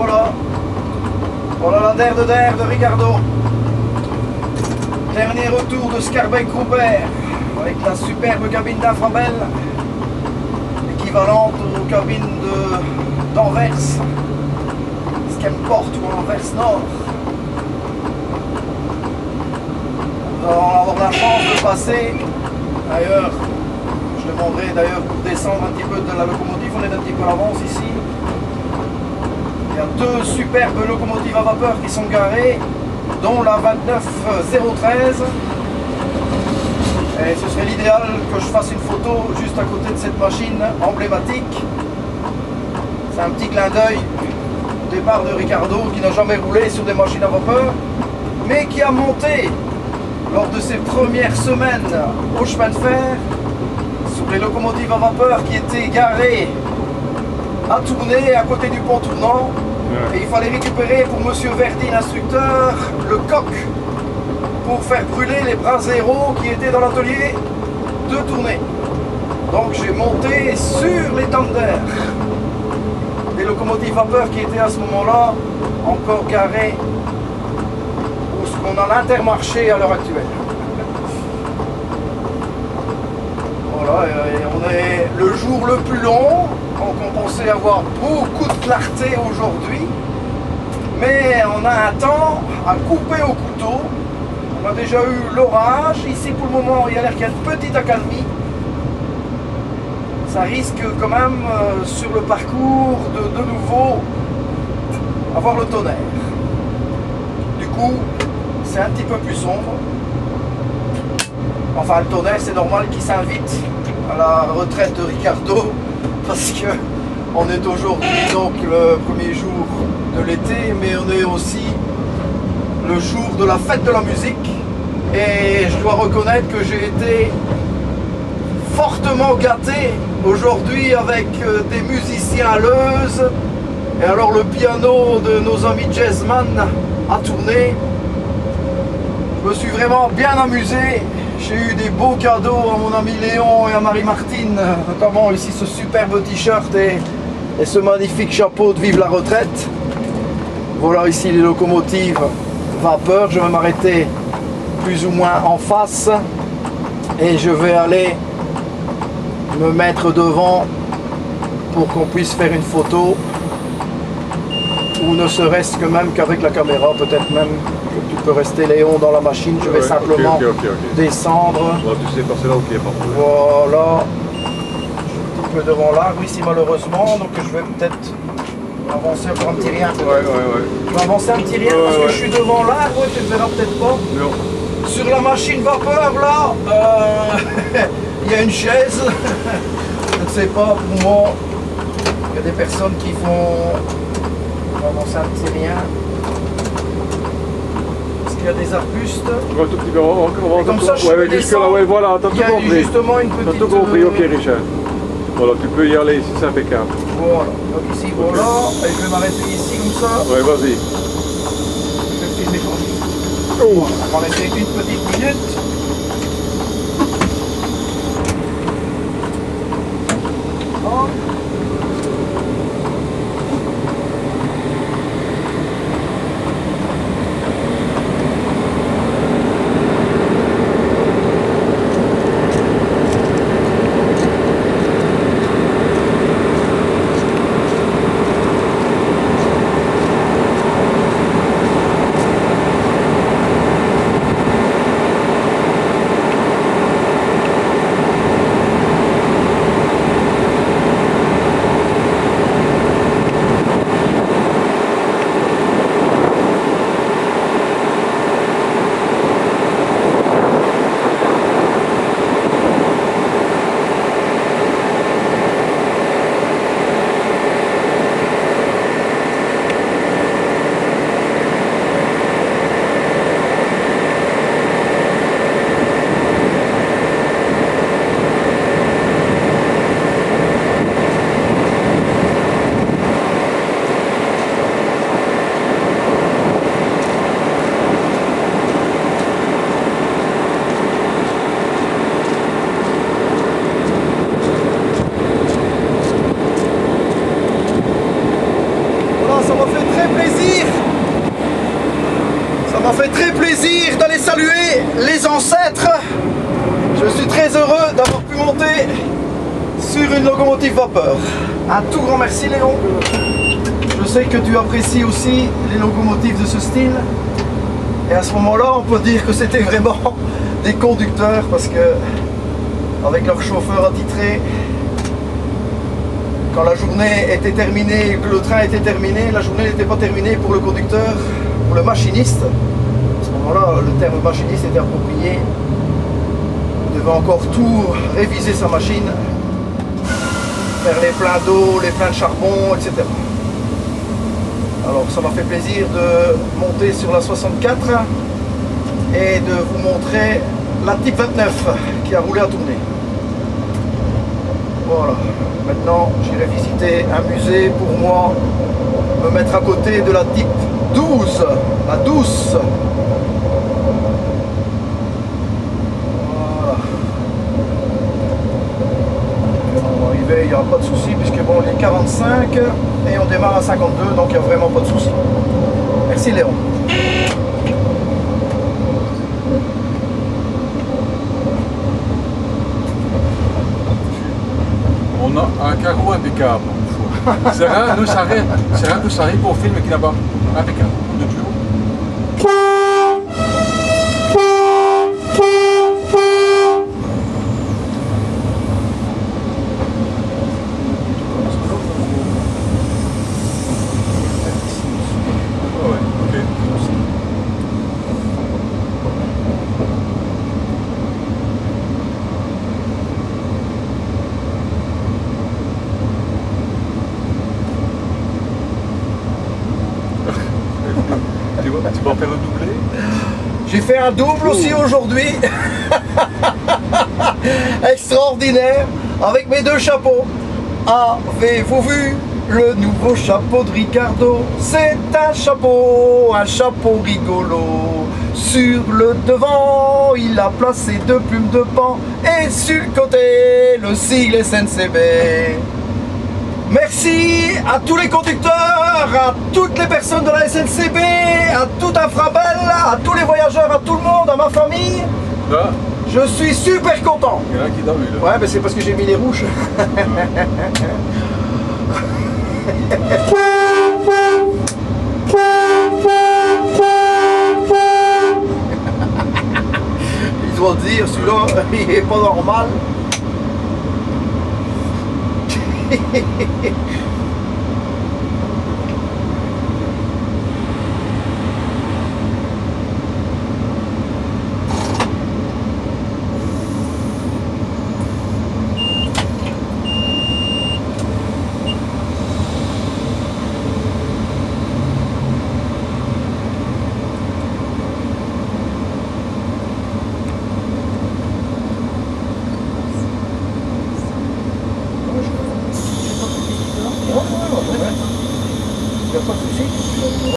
voilà. Voilà la der de Ricardo. Dernier retour de Scarbeck-Grouper avec la superbe cabine d'Infrabel, équivalente aux cabines d'Anvers, Skemport ou Anvers Nord. On va avoir la chance de passer. D'ailleurs, je demanderai d'ailleurs pour descendre un petit peu de la locomotive, on est un petit peu à l'avance ici. Il y a deux superbes locomotives à vapeur qui sont garées, dont la 29013. Et ce serait l'idéal que je fasse une photo juste à côté de cette machine emblématique. C'est un petit clin d'œil au départ de Ricardo qui n'a jamais roulé sur des machines à vapeur, mais qui a monté lors de ses premières semaines au chemin de fer sur les locomotives à vapeur qui étaient garées à tourner à côté du pont tournant. Et il fallait récupérer pour Monsieur Verdi, l'instructeur, le coq pour faire brûler les bras zéro qui étaient dans l'atelier de tournée. Donc j'ai monté sur les tenders des locomotives vapeur qui étaient à ce moment-là encore garées pour ce qu'on a l'Intermarché à l'heure actuelle. Voilà, et on est le jour le plus long, donc on pensait avoir beaucoup de clarté aujourd'hui, mais on a un temps à couper au couteau. On a déjà eu l'orage, ici pour le moment il y a l'air qu'il y a une petite accalmie. Ça risque quand même sur le parcours de nouveau avoir le tonnerre. Du coup, c'est un petit peu plus sombre. Enfin, le tonnerre, c'est normal qu'il s'invite à la retraite de Ricardo parce que on est aujourd'hui donc le premier jour de l'été, mais on est aussi le jour de la fête de la musique. Et je dois reconnaître que j'ai été fortement gâté aujourd'hui avec des musiciens à Leuze. Et alors le piano de nos amis jazzman a tourné. Je me suis vraiment bien amusé. J'ai eu des beaux cadeaux à mon ami Léon et à Marie-Martine, notamment ici ce superbe t-shirt et ce magnifique chapeau de Vive la retraite. Voilà ici les locomotives vapeur. Je vais m'arrêter plus ou moins en face et je vais aller me mettre devant pour qu'on puisse faire une photo, ou ne serait-ce que même qu'avec la caméra, peut-être même que tu peux rester Léon dans la machine. Je vais simplement descendre. Bon, tu sais passer là, ok, parfait. Voilà, un petit peu devant l'arbre ici malheureusement, donc je vais peut-être avancer encore un petit rien. Je vais avancer un petit rien parce que je suis devant l'arbre, tu ne verras peut-être pas. Non. Sur la machine vapeur là, il y a une chaise. Je ne sais pas, pour moi, il y a des personnes qui font. On va avancer un petit rien. Est-ce qu'il y a des arbustes? Un tout petit peu, on va comme ça, je ouais, jusque là, ouais, voilà, t'as tout compris. Justement une petite. T'as tout compris, ok Richard. Voilà, tu peux y aller ici, c'est impeccable. Voilà, donc ici, voilà, et je vais m'arrêter ici comme ça. Ouais, vas-y. Je vais filmer pour lui. On va laisser une petite minute. Hop. m'a fait très plaisir. Ça m'a fait très plaisir d'aller saluer les ancêtres. Je suis très heureux d'avoir pu monter sur une locomotive vapeur. Un tout grand merci Léon. Je sais que tu apprécies aussi les locomotives de ce style. Et à ce moment-là, on peut dire que c'était vraiment des conducteurs parce que avec leur chauffeur attitré, quand la journée était terminée, que le train était terminé, la journée n'était pas terminée pour le conducteur, pour le machiniste. À ce moment-là, le terme machiniste était approprié. Il devait encore tout réviser sa machine, faire les pleins d'eau, les pleins de charbon, etc. Alors ça m'a fait plaisir de monter sur la 64 et de vous montrer la Type 29 qui a roulé à tourner. Voilà, maintenant j'irai visiter un musée pour moi, me mettre à côté de la Type 12, la douce. Voilà. On va arriver, il n'y aura pas de souci puisque bon, il est 45 et on démarre à 52, donc il n'y a vraiment pas de souci. Merci Léon. On a un carreau impeccable. Sarah nous s'arrête. Sarah nous s'arrête pour filmer qui là-bas. Impeccable. De plus haut. Tu vas faire le doublé? J'ai fait un double aussi aujourd'hui. Extraordinaire. Avec mes deux chapeaux. Avez-vous vu le nouveau chapeau de Ricardo? C'est un chapeau rigolo. Sur le devant, il a placé deux plumes de pan. Et sur le côté, le sigle SNCB. Merci à tous les conducteurs, à toutes les personnes de la SNCB, à tout Infrabel, à tous les voyageurs, à tout le monde, à ma famille. Là, je suis super content. il y en a qui t'a vu là. Ouais, mais c'est parce que j'ai mis les rouges. Ils doivent dire, celui-là, il est pas normal. Il n'y a pas de souci.